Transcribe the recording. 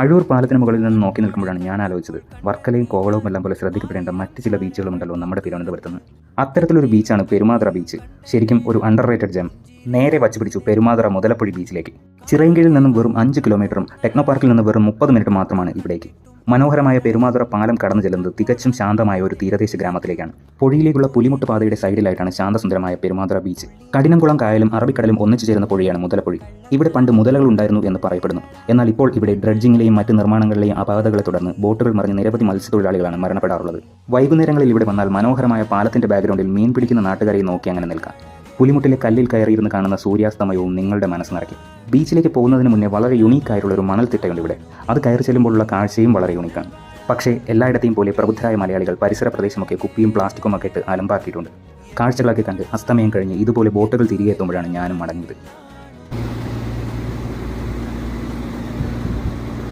അഴൂർ പാലത്തിന് മുകളിൽ നിന്ന് നോക്കി നിൽക്കുമ്പോഴാണ് ഞാൻ ആലോചിച്ചത്, വർക്കലയും കോവളവും എല്ലാം പോലെ ശ്രദ്ധിക്കപ്പെടേണ്ട മറ്റ് ചില ബീച്ചുകളുമുണ്ടല്ലോ നമ്മുടെ തിരുവനന്തപുരത്ത്. അത്തരത്തിലൊരു ബീച്ചാണ് പെരുമാതുറ ബീച്ച്. ശരിക്കും ഒരു അണ്ടർ റേറ്റഡ് ജെം. നേരെ വച്ചുപിടിച്ചു പെരുമാതുറ മുതലപ്പൊഴി ബീച്ചിലേക്ക്. ചിറയൻകീഴിൽ നിന്നും വെറും 5 കിലോമീറ്ററും ടെക്നോ പാർക്കിൽ നിന്ന് വെറും 30 മിനിറ്റ് മാത്രമാണ് ഇവിടേക്ക്. മനോഹരമായ പെരുമാതുറ പാലം കടന്നു ചെല്ലുന്നത് തികച്ചും ശാന്തമായ ഒരു തീരദേശ ഗ്രാമത്തിലേക്കാണ്. പൊഴിയിലേക്കുള്ള പുലിമുട്ട് പാതയുടെ സൈഡിലായിട്ടാണ് ശാന്തസുന്ദരമായ പെരുമാതുറ ബീച്ച്. കഠിനംകുളം കായലും അറബിക്കടലും ഒന്നിച്ചു ചേരുന്ന പൊഴിയാണ് മുതലപ്പൊഴി. ഇവിടെ പണ്ട് മുതലകൾ ഉണ്ടായിരുന്നു എന്ന് പറയപ്പെടുന്നു. എന്നാൽ ഇപ്പോൾ ഇവിടെ ഡ്രഡ്ജിങ്ങിലെയും മറ്റ് നിർമ്മാണങ്ങളിലെയും അപാകതകളെ തുടർന്ന് ബോട്ടുകൾ മറിഞ്ഞ് നിരവധി മത്സ്യത്തൊഴിലാളികളാണ് മരണപ്പെടാറുള്ളത്. വൈകുന്നേരങ്ങളിൽ ഇവിടെ വന്നാൽ മനോഹരമായ പാലത്തിന്റെ ബാക്ക്ഗ്രൗണ്ടിൽ മീൻ പിടിക്കുന്ന നാട്ടുകാരെ നോക്കി അങ്ങനെ നിൽക്കാം. പുലിമുട്ടിലെ കല്ലിൽ കയറിയിരുന്ന് കാണുന്ന സൂര്യാസ്തമയവും നിങ്ങളുടെ മനസ്സ് നിറയ്ക്കും. ബീച്ചിലേക്ക് പോകുന്നതിന് മുന്നേ വളരെ യുണീക്കായിട്ടുള്ള ഒരു മണൽത്തിട്ടയുണ്ട് ഇവിടെ. അത് കയറി ചെല്ലുമ്പോഴുള്ള കാഴ്ചയും വളരെ യുണീക്കാണ്. പക്ഷേ എല്ലായിടത്തെയും പോലെ പ്രബുദ്ധരായ മലയാളികൾ പരിസര പ്രദേശമൊക്കെ കുപ്പിയും പ്ലാസ്റ്റിക്കും ഒക്കെ ഇട്ട് അലമ്പാക്കിയിട്ടുണ്ട്. കാഴ്ചകളൊക്കെ കണ്ട് അസ്തമയം കഴിഞ്ഞ് ഇതുപോലെ ബോട്ടുകൾ തിരികെ എത്തുമ്പോഴാണ് ഞാനും മടങ്ങിയത്.